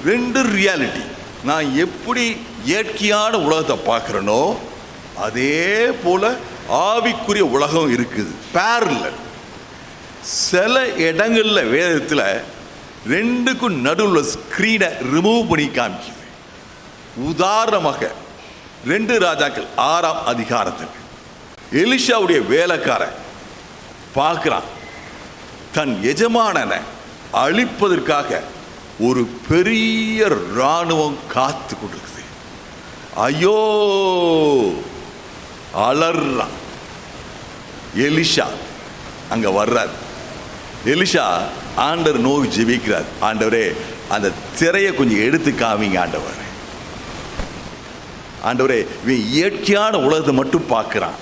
ரெண்டு ரியாலிட்டி. நான் எப்படி இயற்கையான உலகத்தை பார்க்குறேனோ அதே போல ஆவிக்குரிய உலகம் இருக்குது. பேரலல். சில இடங்களில் வேதத்தில் ரெண்டுக்கும் நடுவில் ஸ்க்ரீனை ரிமூவ் பண்ணி காமிக்குது. உதாரணமாக 2 ராஜாக்கள் 6ஆம் அதிகாரத்துக்கு எலிஷாவுடைய வேலைக்காரன் பார்க்குறான், தன் எஜமானனை அழிப்பதற்காக ஒரு பெரிய இராணுவம் காத்து கொண்டிருக்குது. ஐயோ அலறான். எலிஷா அங்க வர்றார். எலிஷா ஆண்டவர் நோக்கி ஜெபிக்கிறார், ஆண்டவரே அந்த திரையை கொஞ்சம் எடுத்து காமிங்க ஆண்டவர். ஆண்டவரே இவன் இயற்கையான உலகத்தை மட்டும் பார்க்கிறான்,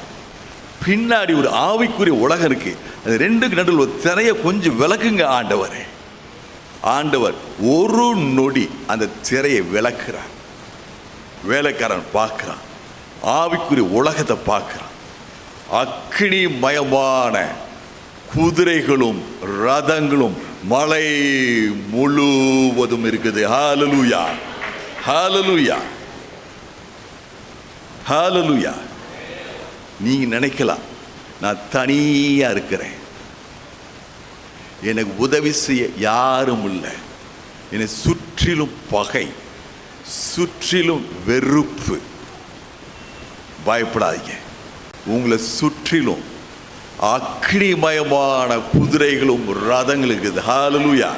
பின்னாடி ஒரு ஆவிக்குரிய உலகம் இருக்கு, அது ரெண்டுக்கு நடுவில் ஒரு திரையை கொஞ்சம் விளக்குங்க ஆண்டவரே. ஆண்டவர் ஒரு நொடி அந்த திரையை விளக்குறார். வேலைக்காரன் பார்க்கிறான், ஆவிக்குரிய உலகத்தை பார்க்கிறான். அக்கினி மயமான குதிரைகளும் ரதங்களும் மலை முழுவதும் இருக்குது. ஹல்லேலூயா, ஹல்லேலூயா, ஹல்லேலூயா. நீங்க நினைக்கலாம் நான் தனியா இருக்கிறேன், எனக்கு உதவி செய்ய யாரும் இல்லை, என்னை சுற்றிலும் பகை, சுற்றிலும் வெறுப்பு. பயப்படாதீங்க, உங்களை சுற்றிலும் அக்னிமயமான குதிரைகளும் ரதங்களும் இருக்குது. ஹல்லேலூயா,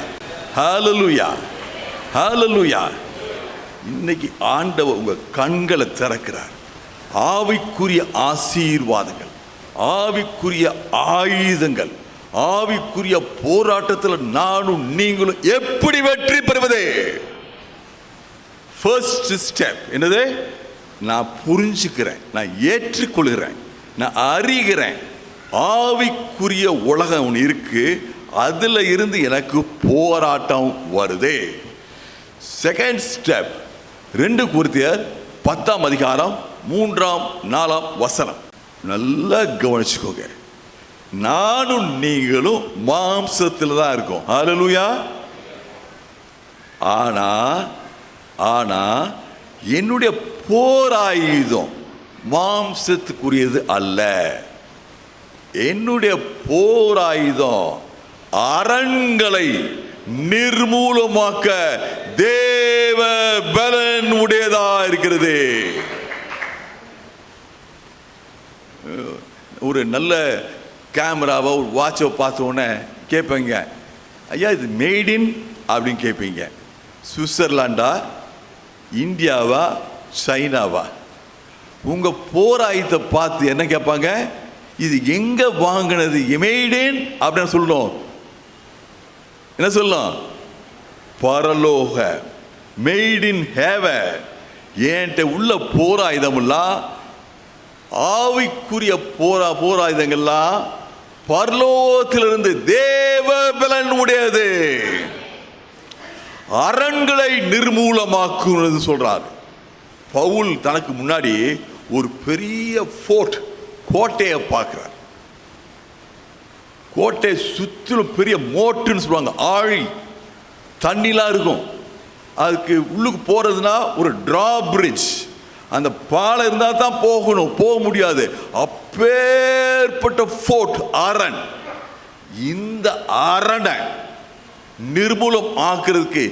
ஹல்லேலூயா, ஹல்லேலூயா. இன்னைக்கு ஆண்டவர் உங்க கண்களை திறக்கிறார். ஆவிக்குரிய ஆசீர்வாதங்கள், ஆவிக்குரிய ஆயுதங்கள், ஆவிக்குரிய போராட்டத்தில் நானும் நீங்களும் எப்படி வெற்றி பெறுவதே? ஃபர்ஸ்ட் ஸ்டெப் என்னது? நான் புரிஞ்சுக்கிறேன், நான் ஏற்றுக்கொள்கிறேன், நான் அறிகிறேன் ஆவிக்குரிய உலகம் ஒன்று இருக்கு, அதுல இருந்து எனக்கு போராட்டம் வருதே. செகண்ட் ஸ்டெப் 2 கொரிந்தியர் 10ஆம் அதிகாரம் 3ஆம் 4ஆம் வசனம். நல்லா கவனிச்சுக்கோங்க. நானும் நீங்களும் மாம்சத்தில் தான் இருக்கோம். ஹல்லேலூயா. ஆனா என்னுடைய போராயுதம் மாம்சத்துக்குரியது அல்ல. என்னுடைய போராயுதம் அரண்களை நிர்மூலமாக்க தேவ பலன் உடையதா இருக்கிறது. ஒரு நல்ல கேமராவை ஒரு வாட்சை பார்த்த உடனே கேட்பீங்க, ஐயா இது மேட் இன் அப்படின்னு கேட்பீங்க. சுவிட்சர்லாண்டா, இந்தியாவா, சைனாவா? உங்க போராயுதத்தை பார்த்து என்ன கேட்பாங்க? இது எங்க வாங்கினது? மேட் இன் அப்படின்னு சொல்லணும். என்ன சொல்லணும்? பரலோக, மேட் இன் ஹெவன். என்கிட்ட உள்ள போராயுதமெல்லாம், ஆவிக்குரிய போராயுதங்கள்லாம் பரலோகத்திலிருந்து தேவ பலன் உடையது, அரண்களை நிர்மூலமாக்குறது சொல்றாரு பவுல். தனக்கு முன்னாடி ஒரு பெரிய ஃபோர்ட், கோட்டையை பார்க்கிறார். கோட்டை சுற்றிலும் பெரிய மோட்டுன்னு சொல்லுவாங்க, ஆழி தண்ணிலாம் இருக்கும். அதுக்கு உள்ளுக்கு போறதுன்னா ஒரு டிரா பிரிட்ஜ், அந்த பாலம் இருந்தால் தான் போகணும், போக முடியாது. அப்பேற்பட்ட ஃபோர்ட், அரண். இந்த அரணை நிர்மூலம் ஆக்குறதுக்கு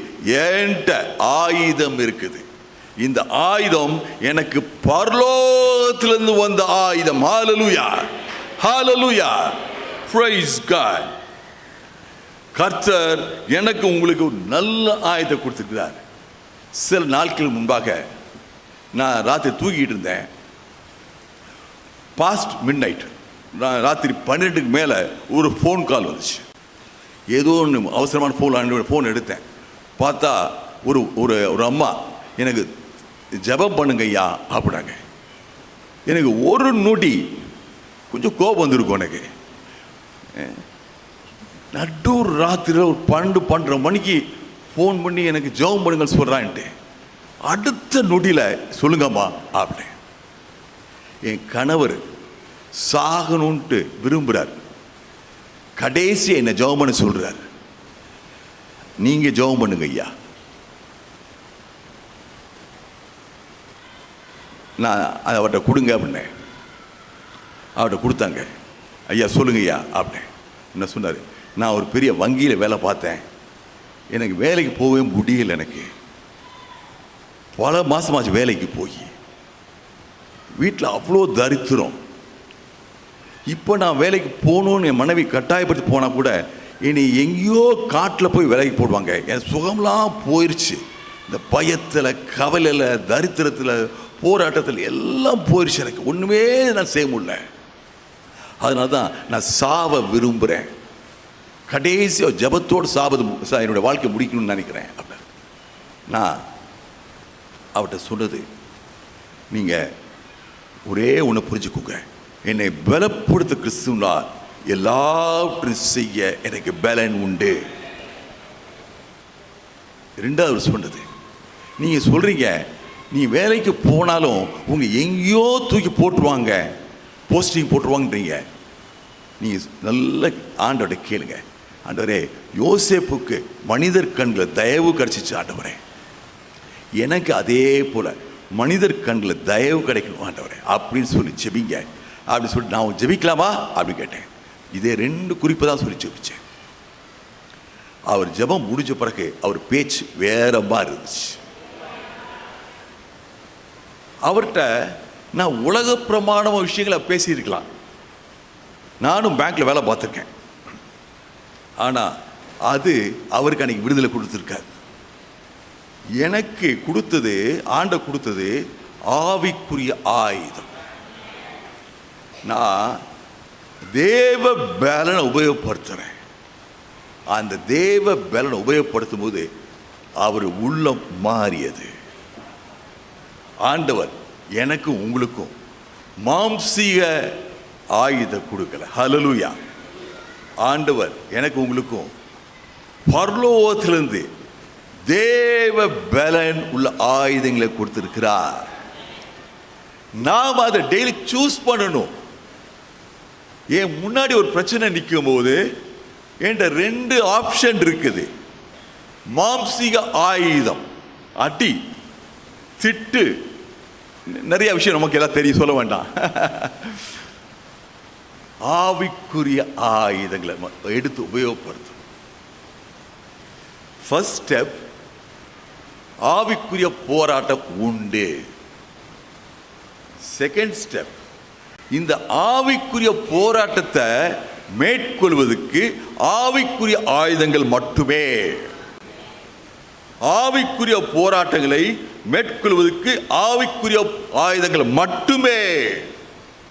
என்கிட்ட ஆயுதம் இருக்குது. இந்த ஆயுதம் எனக்கு பரலோகத்திலிருந்து வந்த ஆயுதம். ஹல்லேலூயா, ஹல்லேலூயா, பிரைஸ் காட். கர்த்தர் எனக்கு உங்களுக்கு ஒரு நல்ல ஆயுதத்தை கொடுத்துருக்கிறார். சில நாட்கள் முன்பாக நான் ராத்திரி தூங்கிட்டு இருந்தேன். பாஸ்ட் மிட் நைட், நான் ராத்திரி 12க்கு மேலே ஒரு ஃபோன் கால் வந்துச்சு. ஏதோ ஒன்று அவசரமான ஃபோன் எடுத்தேன். பார்த்தா ஒரு ஒரு அம்மா எனக்கு ஜெபம் பண்ணுங்க ஐயா அப்படின்னாங்க. எனக்கு ஒரு நொடி கொஞ்சம் கோபம் வந்திருக்கும். எனக்கு நடு ராத்திரியில் ஒரு 12 மணிக்கு ஃபோன் பண்ணி எனக்கு ஜெபம் பண்ணுங்க சொல்கிறான்ட்டு, அடுத்த நொடியில் சொல்லுங்கம்மா அப்படின்னு. என் கணவர் சாகணுன்ட்டு விரும்புகிறார். கடைசியை என்னை ஜெபம் பண்ண சொல்கிறார். நீங்கள் ஜெபம் பண்ணுங்க ஐயா. நான் அவர்கிட்ட கொடுங்க அப்படின்னேன். அவர்கிட்ட கொடுத்தாங்க. ஐயா சொல்லுங்க ஐயா அப்படின்னேன். என்ன சொன்னார், நான் ஒரு பெரிய வங்கியில் வேலை பார்த்தேன், எனக்கு வேலைக்கு போகவே முடியல, எனக்கு பல மாதமாச்சு வேலைக்கு போய், வீட்டில் அவ்வளோ தரித்திரம். இப்போ நான் வேலைக்கு போகணுன்னு என் மனைவி கட்டாயப்படுத்தி போனால் கூட என்னை எங்கேயோ காட்டில் போய் வேலைக்கு போடுவாங்க. என் சுகம்லாம் போயிடுச்சு. இந்த பயத்தில், கவலையில், தரித்திரத்தில், போராட்டத்தில் எல்லாம் போயிடுச்சு. எனக்கு ஒன்றுமே நான் செய்ய முடியல. அதனால தான் நான் சாவ விரும்புகிறேன். கடைசியாக ஜபத்தோடு என்னுடைய வாழ்க்கை முடிக்கணும்னு நினைக்கிறேன். அப்படி நான் அவர்கிட்ட சொன்னது, நீங்கள் ஒரே ஒன்று புரிஞ்சுக்கோங்க, என்னை பலப்படுத்த கிறிஸ்துவனால் எல்லாவற்றையும் செய்ய எனக்கு பலன் உண்டு. ரெண்டாவது சொன்னது, நீங்கள் சொல்கிறீங்க நீ வேலைக்கு போனாலும் உங்கள் எங்கேயோ தூக்கி போட்டுருவாங்க, போஸ்டிங் போட்டுருவாங்கன்றீங்க. நீங்கள் நல்ல ஆண்டவரை கேளுங்க. ஆண்டவரே, யோசேப்புக்கு மனிதர் கண்ணில் தயவு கிடச்சிச்சு ஆண்டவரே, எனக்கு அதே போல் மனிதர் கண்ணில் தயவு கிடைக்கணும் ஆண்டவரே அப்படின்னு சொல்லி ஜெபிங்க அப்படின்னு சொல்லி நான் ஜெபிக்கலாமா அப்படின்னு கேட்டேன். இதே 2 குறிப்பை தான் சொல்லி ஜெபிச்சேன். அவர் ஜெபம் முடிஞ்ச பிறகு அவர் பேச்சு வேற மாதிரி இருந்துச்சு. அவர்கிட்ட நான் உலக பிரமாண விஷயங்களை பேசியிருக்கலாம். நானும் பேங்க்ல வேலை பார்த்துருக்கேன். ஆனால் அது அவருக்கு அன்னைக்கு விடுதலை கொடுத்துருக்காரு. எனக்கு கொடுத்தது, ஆண்ட கொடுத்தது ஆவிக்குரிய ஆயுதம். நான் தேவ பலனை உபயோகப்படுத்துகிறேன். அந்த தேவ பலனை உபயோகப்படுத்தும் போது அவர் உள்ளம் மாறியது. ஆண்டவர் எனக்கும் உங்களுக்கும் மாம்சீக ஆயுதம் கொடுக்கல. ஹல்லேலூயா. ஆண்டவர் எனக்கு உங்களுக்கும் பரலோகத்திலிருந்து தேவ பலன் உள்ள ஆயுதங்களை கொடுத்திருக்கிறார். நாம் அதை டெய்லி சூஸ் பண்ணணும். ஏன் முன்னாடி ஒரு பிரச்சனை நிற்கும் போது என்கிட்ட 2 ஆப்ஷன் இருக்குது. மாம்சீக ஆயுதம், அடி, திட்டு, நிறைய விஷயம் நமக்கு எல்லாம் தெரியும், சொல்ல வேண்டாம். ஆவிக்குரிய ஆயுதங்களை எடுத்து உபயோகப்படுத்தும். ஃபர்ஸ்ட் ஸ்டெப், ஆவிக்குரிய போராட்டம் உண்டு. செகண்ட் ஸ்டெப், இந்த ஆவிக்குரிய போராட்டத்தை மேற்கொள்வதற்கு ஆவிக்குரிய ஆயுதங்கள் மட்டுமே. ஆவிக்குரிய போராட்டங்களை மேற்கொள்வதற்கு ஆவிக்குரிய ஆயுதங்கள் மட்டுமே.